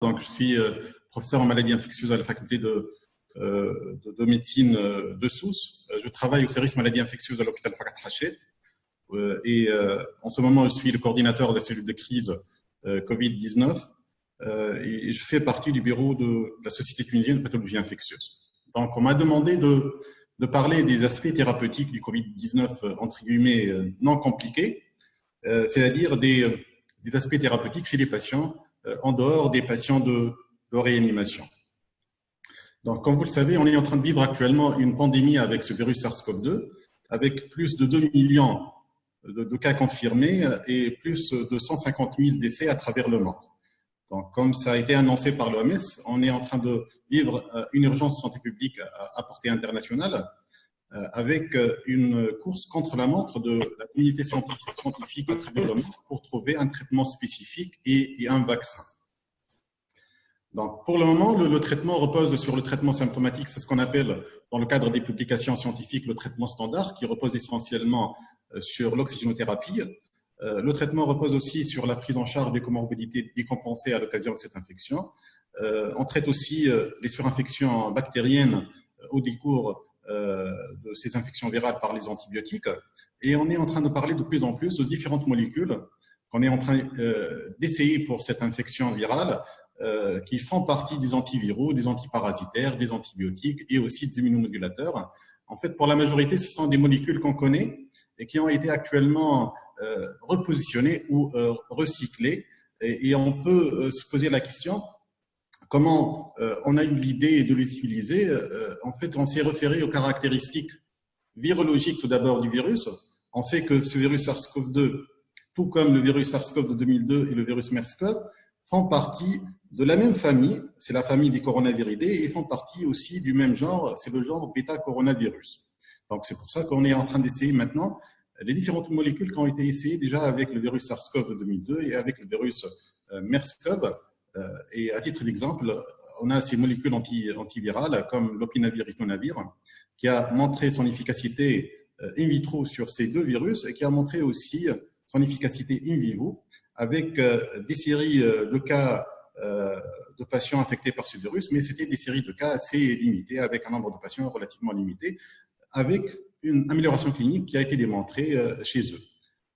Donc, je suis professeur en maladies infectieuses à la faculté de médecine de Sousse. Je travaille au service maladies infectieuses à l'hôpital Fakat Haché. En ce moment, je suis le coordinateur de la cellule de crise Covid-19 et je fais partie du bureau de la Société tunisienne de pathologie infectieuse. Donc, on m'a demandé de parler des aspects thérapeutiques du Covid-19, entre guillemets, non compliqués, c'est-à-dire des aspects thérapeutiques chez les patients en dehors des patients de réanimation. Donc, comme vous le savez, on est en train de vivre actuellement une pandémie avec ce virus SARS-CoV-2, avec plus de 2 millions de cas confirmés et plus de 150 000 décès à travers le monde. Donc, comme ça a été annoncé par l'OMS, on est en train de vivre une urgence santé publique à portée internationale avec une course contre la montre de la communauté scientifique à travers le monde pour trouver un traitement spécifique et un vaccin. Donc, pour le moment, le traitement repose sur le traitement symptomatique, c'est ce qu'on appelle, dans le cadre des publications scientifiques, le traitement standard, qui repose essentiellement sur l'oxygénothérapie. Le traitement repose aussi sur la prise en charge des comorbidités décompensées à l'occasion de cette infection. On traite aussi les surinfections bactériennes au décours de ces infections virales par les antibiotiques. Et on est en train de parler de plus en plus de différentes molécules qu'on est en train d'essayer pour cette infection virale, qui font partie des antiviraux, des antiparasitaires, des antibiotiques et aussi des immunomodulateurs. En fait, pour la majorité, ce sont des molécules qu'on connaît et qui ont été actuellement repositionnées ou recyclées. Et on peut se poser la question, comment on a eu l'idée de les utiliser? En fait, on s'est référé aux caractéristiques virologiques tout d'abord du virus. On sait que ce virus SARS-CoV-2, tout comme le virus SARS-CoV de 2002 et le virus MERS-CoV, font partie de la même famille, c'est la famille des coronaviridés, et font partie aussi du même genre, c'est le genre bêta-coronavirus. Donc c'est pour ça qu'on est en train d'essayer maintenant les différentes molécules qui ont été essayées déjà avec le virus SARS-CoV de 2002 et avec le virus MERS-CoV. Et à titre d'exemple, on a ces molécules antivirales comme l'opinavir-ritonavir, qui a montré son efficacité in vitro sur ces deux virus et qui a montré aussi son efficacité in vivo avec des séries de cas de patients infectés par ce virus, mais c'était des séries de cas assez limitées, avec un nombre de patients relativement limité, avec une amélioration clinique qui a été démontrée chez eux.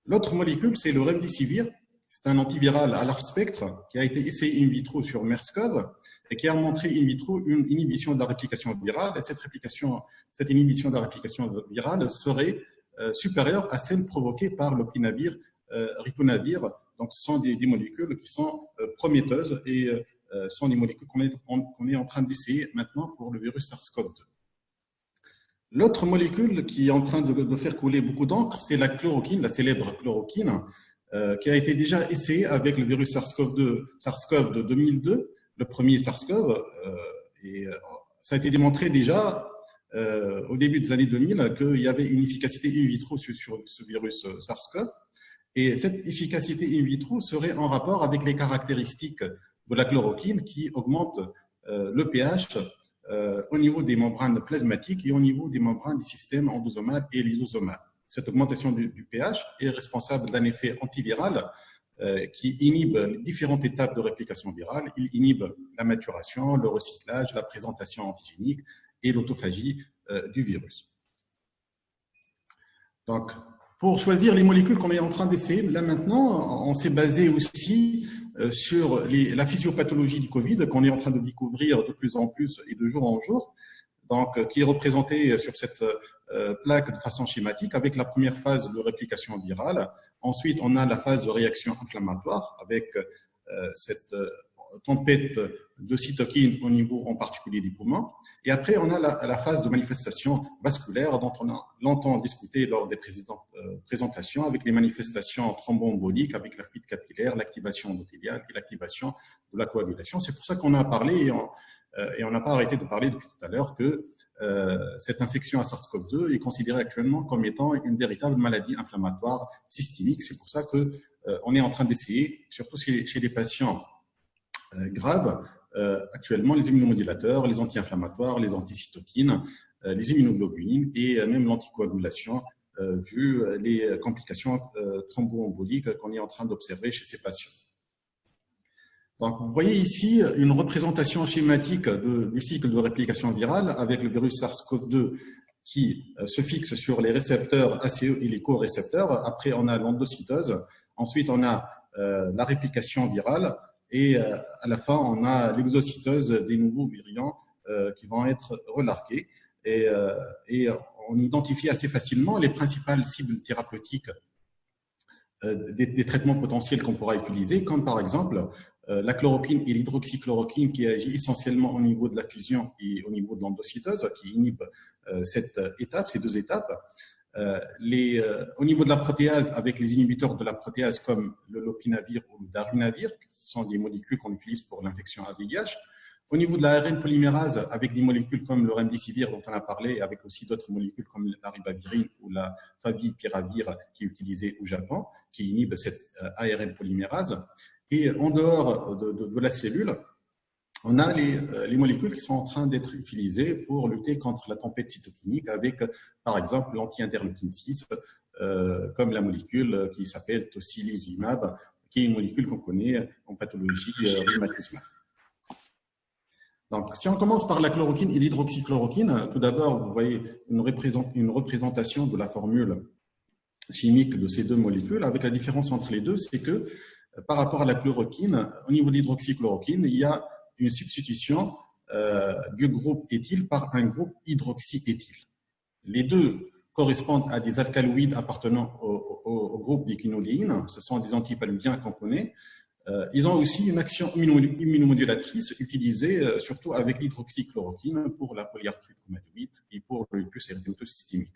L'autre molécule, c'est le remdesivir. C'est un antiviral à large spectre qui a été essayé in vitro sur MERS-CoV et qui a montré in vitro une inhibition de la réplication virale. Et cette inhibition de la réplication virale serait supérieure à celle provoquée par l'opinavir, ritonavir. Donc, ce sont des molécules qui sont prometteuses et sont des molécules qu'on est en train d'essayer maintenant pour le virus SARS-CoV-2. L'autre molécule qui est en train de faire couler beaucoup d'encre, c'est la chloroquine, la célèbre chloroquine, qui a été déjà essayée avec le virus SARS-CoV de 2002, le premier SARS-CoV. Ça a été démontré déjà au début des années 2000 qu'il y avait une efficacité in vitro sur ce virus SARS-CoV. Et cette efficacité in vitro serait en rapport avec les caractéristiques de la chloroquine qui augmente le pH au niveau des membranes plasmatiques et au niveau des membranes du système endosomal et lysosomal. Cette augmentation du pH est responsable d'un effet antiviral qui inhibe les différentes étapes de réplication virale. Il inhibe la maturation, le recyclage, la présentation antigénique et l'autophagie du virus. Donc, pour choisir les molécules qu'on est en train d'essayer, là maintenant, on s'est basé aussi sur la physiopathologie du Covid qu'on est en train de découvrir de plus en plus et de jour en jour, donc qui est représentée sur cette plaque de façon schématique avec la première phase de réplication virale. Ensuite, on a la phase de réaction inflammatoire avec cette tempête de cytokines au niveau en particulier des poumons. Et après, on a la phase de manifestation vasculaire dont on a longtemps discuté lors des présentations avec les manifestations thromboemboliques, avec la fuite capillaire, l'activation endothéliale et l'activation de la coagulation. C'est pour ça qu'on a parlé et on n'a pas arrêté de parler depuis tout à l'heure que cette infection à SARS-CoV-2 est considérée actuellement comme étant une véritable maladie inflammatoire systémique. C'est pour ça qu'on est en train d'essayer, surtout chez les patients graves, actuellement les immunomodulateurs, les anti-inflammatoires, les anticytokines, les immunoglobulines et même l'anticoagulation, vu les complications thromboemboliques qu'on est en train d'observer chez ces patients. Donc, vous voyez ici une représentation schématique du cycle de réplication virale avec le virus SARS-CoV-2 qui se fixe sur les récepteurs ACE et les co-récepteurs. Après, on a l'endocytose. Ensuite, on a la réplication virale. Et à la fin, on a l'exocytose des nouveaux virions qui vont être relargués. Et on identifie assez facilement les principales cibles thérapeutiques des traitements potentiels qu'on pourra utiliser, comme par exemple la chloroquine et l'hydroxychloroquine qui agit essentiellement au niveau de la fusion et au niveau de l'endocytose, qui inhibe cette étape, ces deux étapes. Au niveau de la protéase, avec les inhibiteurs de la protéase comme le lopinavir ou le darunavir, qui sont des molécules qu'on utilise pour l'infection à VIH. Au niveau de la ARN polymérase, avec des molécules comme le remdesivir dont on a parlé, avec aussi d'autres molécules comme la ribavirine ou la favipiravir qui est utilisée au Japon, qui inhibe cette ARN polymérase. Et en dehors de la cellule, on a les molécules qui sont en train d'être utilisées pour lutter contre la tempête cytokinique avec, par exemple, l'anti-interleukine 6, comme la molécule qui s'appelle tocilizumab, qui est une molécule qu'on connaît en pathologie rhumatismale. Donc, si on commence par la chloroquine et l'hydroxychloroquine, tout d'abord, vous voyez une représentation de la formule chimique de ces deux molécules, avec la différence entre les deux, c'est que par rapport à la chloroquine, au niveau de l'hydroxychloroquine, il y a une substitution du groupe éthyle par un groupe hydroxyéthyle. Les deux correspondent à des alcaloïdes appartenant au groupe des quinoléines, ce sont des antipaludiens qu'on connaît. Ils ont aussi une action immunomodulatrice utilisée surtout avec l'hydroxychloroquine pour la polyarthrite rhumatoïde et pour le lupus érythémateux systémique.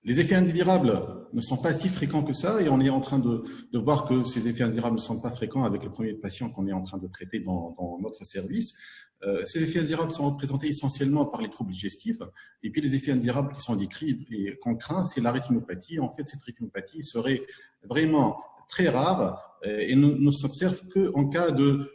Les effets indésirables ne sont pas si fréquents que ça et on est en train de voir que ces effets indésirables ne sont pas fréquents avec le premier patient qu'on est en train de traiter dans notre service. Ces effets indésirables sont représentés essentiellement par les troubles digestifs et puis les effets indésirables qui sont décrits et qu'on craint, c'est la rétinopathie. En fait, cette rétinopathie serait vraiment très rare et ne s'observe qu'en cas de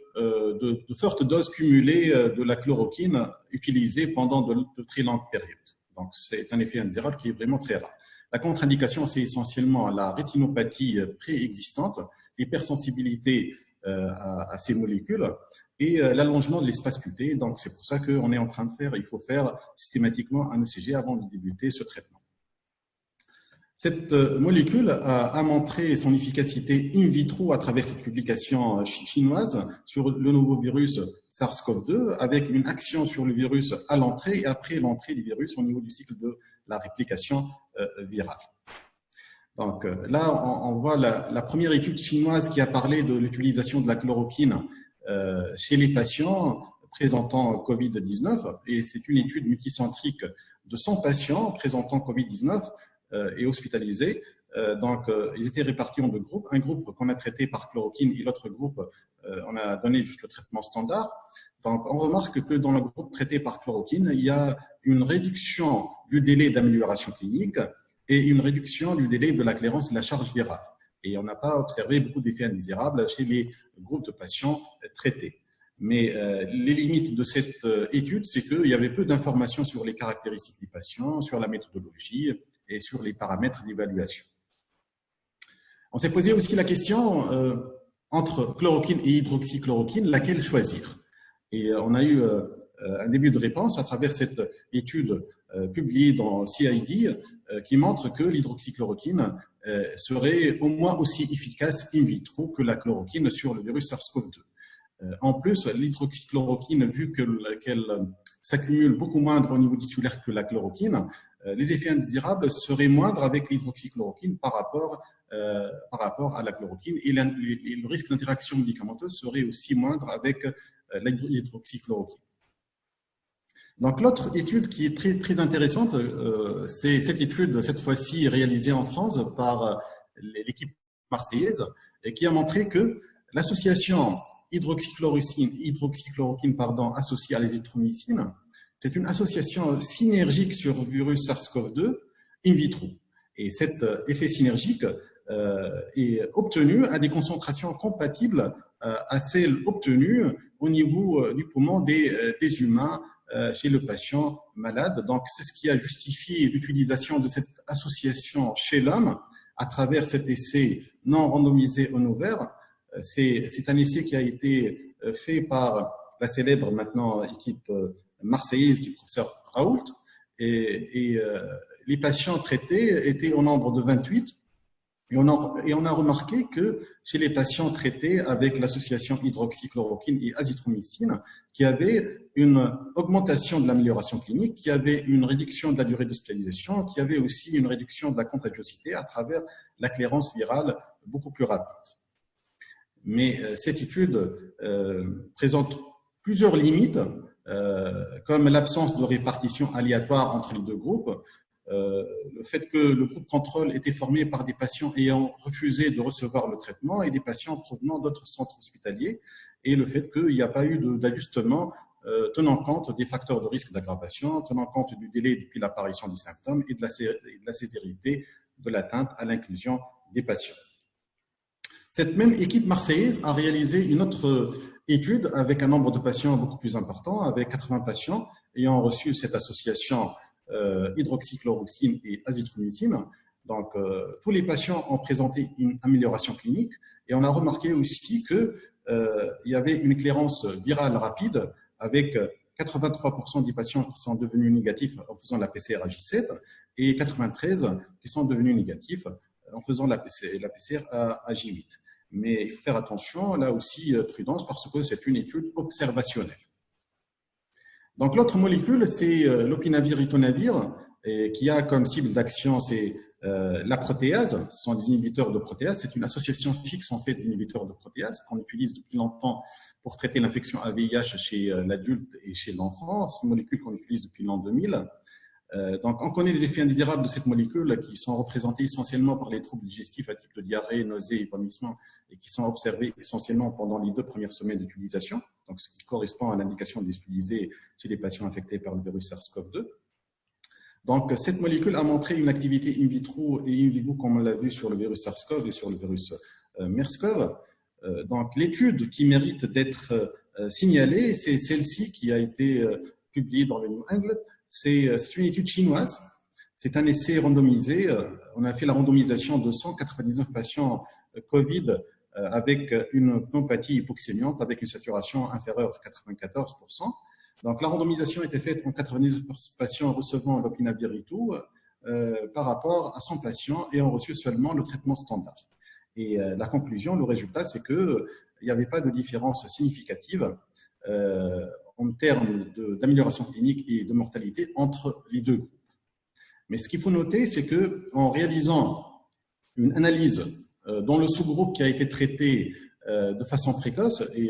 fortes doses cumulées de la chloroquine utilisée pendant de très longues périodes. Donc, c'est un effet indésirable qui est vraiment très rare. La contre-indication, c'est essentiellement la rétinopathie préexistante, l'hypersensibilité à ces molécules et l'allongement de l'espace cuté. Donc, c'est pour ça qu'on est en train de il faut faire systématiquement un ECG avant de débuter ce traitement. Cette molécule a montré son efficacité in vitro à travers cette publication chinoise sur le nouveau virus SARS-CoV-2 avec une action sur le virus à l'entrée et après l'entrée du virus au niveau du cycle de la réplication virale. Donc là, on voit la première étude chinoise qui a parlé de l'utilisation de la chloroquine chez les patients présentant COVID-19 et c'est une étude multicentrique de 100 patients présentant COVID-19 et hospitalisés. Donc, ils étaient répartis en deux groupes. Un groupe qu'on a traité par chloroquine et l'autre groupe, on a donné juste le traitement standard. Donc, on remarque que dans le groupe traité par chloroquine, il y a une réduction du délai d'amélioration clinique et une réduction du délai de la clairance de la charge virale. Et on n'a pas observé beaucoup d'effets indésirables chez les groupes de patients traités. Mais les limites de cette étude, c'est qu'il y avait peu d'informations sur les caractéristiques des patients, sur la méthodologie et sur les paramètres d'évaluation. On s'est posé aussi la question entre chloroquine et hydroxychloroquine, laquelle choisir? Et on a eu un début de réponse à travers cette étude publiée dans CID qui montre que l'hydroxychloroquine serait au moins aussi efficace in vitro que la chloroquine sur le virus SARS-CoV-2. En plus, l'hydroxychloroquine, vu qu'elle s'accumule beaucoup moindre au niveau tissulaire que la chloroquine, les effets indésirables seraient moindres avec l'hydroxychloroquine par rapport à la chloroquine et le risque d'interaction médicamenteuse serait aussi moindre avec l'hydroxychloroquine. Donc l'autre étude qui est très, très intéressante, c'est cette étude, cette fois-ci réalisée en France par l'équipe marseillaise, et qui a montré que l'association hydroxychloroquine associée à l'azithromycine, c'est une association synergique sur le virus SARS-CoV-2 in vitro. Et cet effet synergique est obtenu à des concentrations compatibles à celles obtenues au niveau du poumon des humains chez le patient malade. Donc, c'est ce qui a justifié l'utilisation de cette association chez l'homme à travers cet essai non randomisé en ovaire C'est un essai qui a été fait par la célèbre maintenant équipe marseillaise du professeur Raoult. Et les patients traités étaient au nombre de 28. Et on a remarqué que chez les patients traités avec l'association hydroxychloroquine et azithromycine, qu'il y avait une augmentation de l'amélioration clinique, qu'il y avait une réduction de la durée d'hospitalisation, qu'il y avait aussi une réduction de la contagiosité à travers la clairance virale beaucoup plus rapide. Mais cette étude présente plusieurs limites, comme l'absence de répartition aléatoire entre les deux groupes, le fait que le groupe contrôle était formé par des patients ayant refusé de recevoir le traitement et des patients provenant d'autres centres hospitaliers, et le fait qu'il n'y a pas eu d'ajustement tenant compte des facteurs de risque d'aggravation, tenant compte du délai depuis l'apparition des symptômes et de la sévérité de l'atteinte à l'inclusion des patients. Cette même équipe marseillaise a réalisé une autre étude avec un nombre de patients beaucoup plus important, avec 80 patients ayant reçu cette association hydroxychloroquine et azithromycine. Donc, tous les patients ont présenté une amélioration clinique et on a remarqué aussi qu'il y avait une clairance virale rapide avec 83% des patients qui sont devenus négatifs en faisant la PCR à J7 et 93 qui sont devenus négatifs en faisant la PCR à J8. Mais il faut faire attention, là aussi, prudence, parce que c'est une étude observationnelle. Donc, l'autre molécule, c'est l'opinavir-ritonavir, qui a comme cible d'action, c'est la protéase. Ce sont des inhibiteurs de protéase. C'est une association fixe, en fait, d'inhibiteurs de protéase qu'on utilise depuis longtemps pour traiter l'infection à VIH chez l'adulte et chez l'enfant. C'est une molécule qu'on utilise depuis l'an 2000. Donc, on connaît les effets indésirables de cette molécule qui sont représentés essentiellement par les troubles digestifs à type de diarrhée, nausées et vomissements et qui sont observés essentiellement pendant les 2 premières semaines d'utilisation, donc ce qui correspond à l'indication d'utiliser chez les patients infectés par le virus SARS-CoV-2. Donc, cette molécule a montré une activité in vitro et in vivo, comme on l'a vu sur le virus SARS-CoV et sur le virus MERS-CoV. Donc, l'étude qui mérite d'être signalée, c'est celle-ci qui a été publiée dans le New England. C'est une étude chinoise. C'est un essai randomisé. On a fait la randomisation de 199 patients COVID avec une pneumopathie hypoxémiante avec une saturation inférieure à 94%. Donc, la randomisation était faite en 99 patients recevant l'opinavir-ritou par rapport à 100 patients ayant reçu seulement le traitement standard. Et la conclusion, le résultat, c'est qu'il n'y avait pas de différence significative en termes d'amélioration clinique et de mortalité entre les deux groupes. Mais ce qu'il faut noter, c'est qu'en réalisant une analyse dans le sous-groupe qui a été traité de façon précoce, et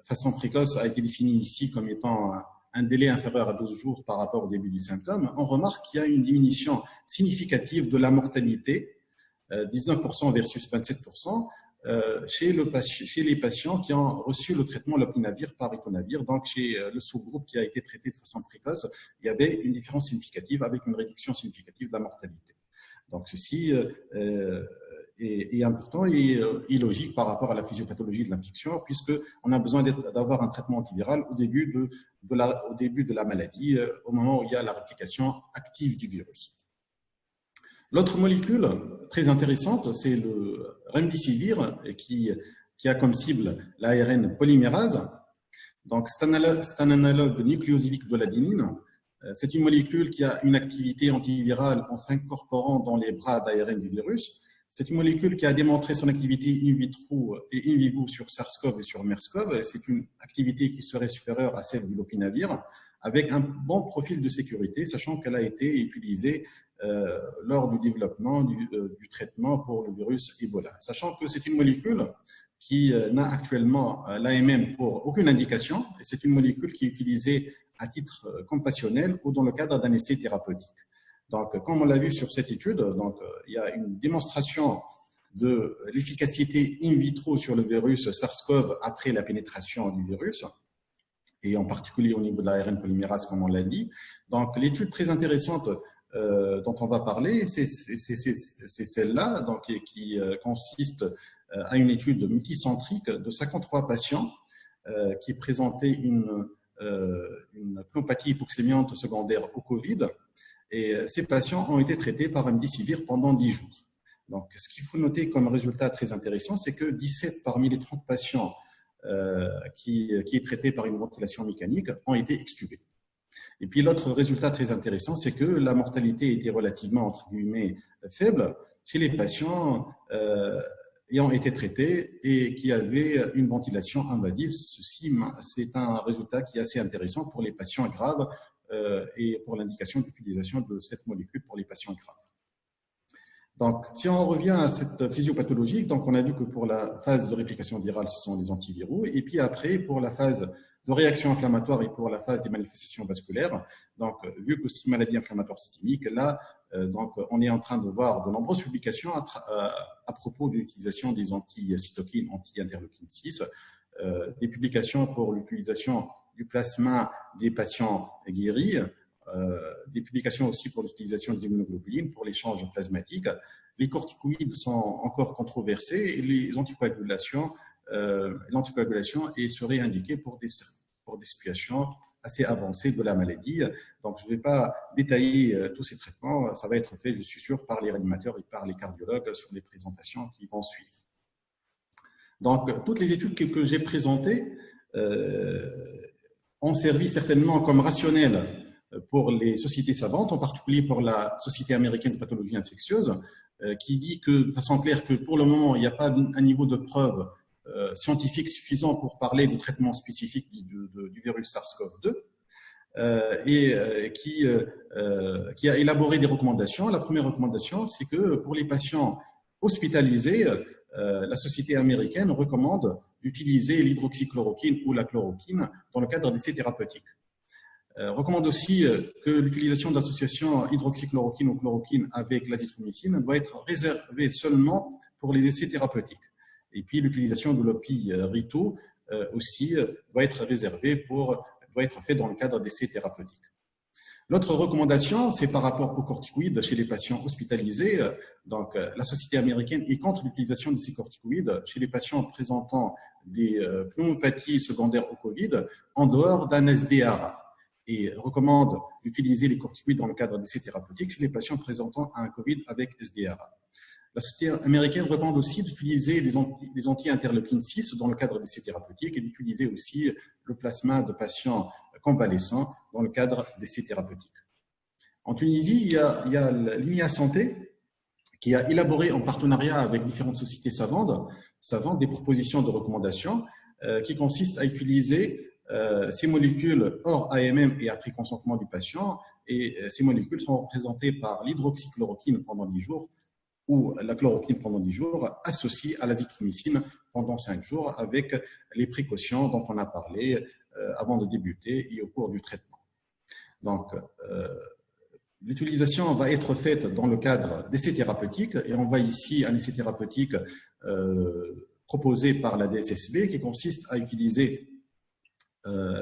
façon précoce a été définie ici comme étant un délai inférieur à 12 jours par rapport au début des symptômes, on remarque qu'il y a une diminution significative de la mortalité, 19% versus 27%, chez les patients qui ont reçu le traitement lopinavir par ritonavir. Donc, chez le sous-groupe qui a été traité de façon précoce, il y avait une différence significative avec une réduction significative de la mortalité. Donc, ceci est important et logique par rapport à la physiopathologie de l'infection, puisqu'on a besoin d'avoir un traitement antiviral au début de la maladie, au moment où il y a la réplication active du virus. L'autre molécule très intéressante, c'est le remdesivir, qui a comme cible l'ARN polymérase. Donc, c'est un analogue nucléosidique de l'adenine. C'est une molécule qui a une activité antivirale en s'incorporant dans les bras d'ARN du virus. C'est une molécule qui a démontré son activité in vitro et in vivo sur SARS-CoV et sur MERS-CoV. C'est une activité qui serait supérieure à celle du lopinavir, avec un bon profil de sécurité, sachant qu'elle a été utilisée lors du développement du traitement pour le virus Ebola. Sachant que c'est une molécule qui n'a actuellement l'AMM pour aucune indication, et c'est une molécule qui est utilisée à titre compassionnel ou dans le cadre d'un essai thérapeutique. Donc, comme on l'a vu sur cette étude, donc, il y a une démonstration de l'efficacité in vitro sur le virus SARS-CoV après la pénétration du virus, et en particulier au niveau de l'ARN polymérase, comme on l'a dit. Donc, l'étude très intéressante dont on va parler, c'est celle-là, donc, qui consiste à une étude multicentrique de 53 patients qui présentaient une pneumopathie hypoxémiante secondaire au Covid. Et ces patients ont été traités par remdesivir pendant 10 jours. Donc, ce qu'il faut noter comme résultat très intéressant, c'est que 17 parmi les 30 patients qui est traité par une ventilation mécanique ont été extubés. Et puis l'autre résultat très intéressant, c'est que la mortalité était relativement, entre guillemets, faible chez les patients ayant été traités et qui avaient une ventilation invasive. Ceci, c'est un résultat qui est assez intéressant pour les patients graves et pour l'indication d'utilisation de cette molécule pour les patients graves. Donc, si on revient à cette physiopathologie, donc on a vu que pour la phase de réplication virale, ce sont les antiviraux, et puis après, pour la phase de réaction inflammatoire et pour la phase des manifestations vasculaires, donc vu que c'est une maladie inflammatoire systémique, là, donc on est en train de voir de nombreuses publications à propos de l'utilisation des anti-cytokines, anti-interleukine 6, des publications pour l'utilisation du plasma des patients guéris, des publications aussi pour l'utilisation des immunoglobulines, pour l'échange plasmatique. Les corticoïdes sont encore controversés et les anticoagulations, l'anticoagulation serait indiquée pour des situations assez avancées de la maladie. Donc, je ne vais pas détailler tous ces traitements. Ça va être fait, je suis sûr, par les réanimateurs et par les cardiologues sur les présentations qui vont suivre. Donc, toutes les études que j'ai présentées ont servi certainement comme rationnel pour les sociétés savantes, en particulier pour la Société américaine de pathologie infectieuse, qui dit que, de façon claire, que pour le moment, il n'y a pas un niveau de preuve scientifique suffisant pour parler de traitement spécifique du virus SARS-CoV-2, et qui a élaboré des recommandations. La première recommandation, c'est que pour les patients hospitalisés, la Société américaine recommande d'utiliser l'hydroxychloroquine ou la chloroquine dans le cadre d'essais thérapeutiques. Recommande aussi que l'utilisation d'associations hydroxychloroquine ou chloroquine avec l'azithromycine doit être réservée seulement pour les essais thérapeutiques. Et puis l'utilisation de l'opi-rito aussi doit être réservée doit être faite dans le cadre d'essais thérapeutiques. L'autre recommandation, c'est par rapport aux corticoïdes chez les patients hospitalisés. Donc, la Société américaine est contre l'utilisation de ces corticoïdes chez les patients présentant des pneumopathies secondaires au Covid en dehors d'un SDRA, et recommande d'utiliser les corticoïdes dans le cadre d'essais thérapeutiques chez les patients présentant un Covid avec SDRA. La Société américaine recommande aussi d'utiliser les anti-interleukine 6 dans le cadre d'essais thérapeutiques et d'utiliser aussi le plasma de patients convalescents dans le cadre d'essais thérapeutiques. En Tunisie, il y a l'INIA Santé qui a élaboré en partenariat avec différentes sociétés savantes des propositions de recommandations qui consistent à utiliser ces molécules hors AMM et après consentement du patient, et ces molécules sont représentées par l'hydroxychloroquine pendant 10 jours ou la chloroquine pendant 10 jours, associée à l'azithromycine pendant 5 jours, avec les précautions dont on a parlé avant de débuter et au cours du traitement. Donc, l'utilisation va être faite dans le cadre d'essais thérapeutiques, et on voit ici un essai thérapeutique proposé par la DSSB qui consiste à utiliser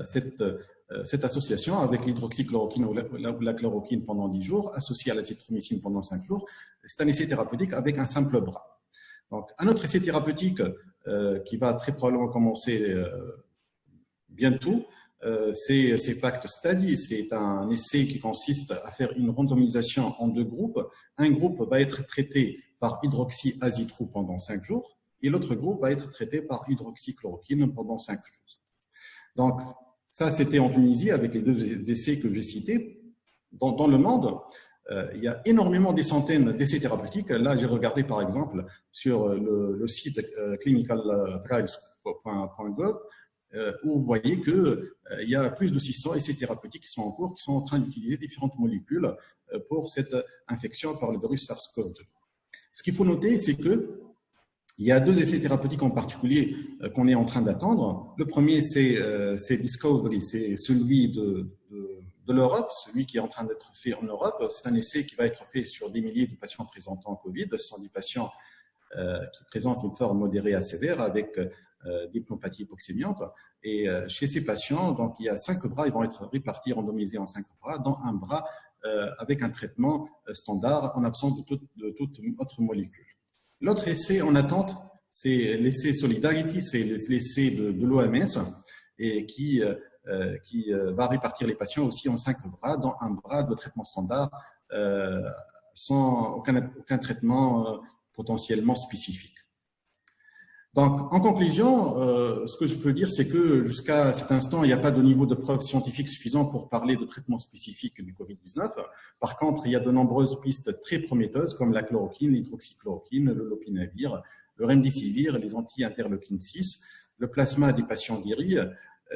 cette association avec l'hydroxychloroquine ou la chloroquine pendant 10 jours, associée à l'azithromycine pendant 5 jours. C'est un essai thérapeutique avec un simple bras. Donc, un autre essai thérapeutique qui va très probablement commencer bientôt, c'est PACT Study. C'est un essai qui consiste à faire une randomisation en 2 groupes. Un groupe va être traité par hydroxyazithro pendant 5 jours et l'autre groupe va être traité par hydroxychloroquine pendant 5 jours. Donc, ça, c'était en Tunisie avec les 2 essais que j'ai cités. Dans le monde, il y a énormément des centaines d'essais thérapeutiques. Là, j'ai regardé, par exemple, sur le site clinicaltrials.gov, où vous voyez qu'il y a plus de 600 essais thérapeutiques qui sont en cours, qui sont en train d'utiliser différentes molécules pour cette infection par le virus SARS-CoV-2. Ce qu'il faut noter, c'est que il y a 2 essais thérapeutiques en particulier qu'on est en train d'attendre. Le premier, c'est Discovery, c'est celui de l'Europe, celui qui est en train d'être fait en Europe. C'est un essai qui va être fait sur des milliers de patients présentant Covid. Ce sont des patients qui présentent une forme modérée à sévère avec des pneumopathies hypoxémiantes. Et chez ces patients, donc, il y a 5 bras, ils vont être répartis, randomisés en 5 bras, dans un bras avec un traitement standard en absence de toute autre molécule. L'autre essai en attente, c'est l'essai Solidarity, c'est l'essai de l'OMS et qui va répartir les patients aussi en 5 bras, dans un bras de traitement standard sans aucun traitement potentiellement spécifiques. Donc, en conclusion, ce que je peux dire, c'est que jusqu'à cet instant, il n'y a pas de niveau de preuve scientifique suffisant pour parler de traitement spécifique du Covid-19. Par contre, il y a de nombreuses pistes très prometteuses comme la chloroquine, l'hydroxychloroquine, le lopinavir, le remdesivir, les anti-interleukine 6, le plasma des patients guéris.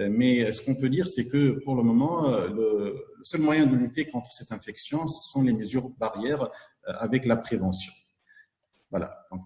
Mais ce qu'on peut dire, c'est que pour le moment, le seul moyen de lutter contre cette infection, ce sont les mesures barrières avec la prévention. Voilà. Donc,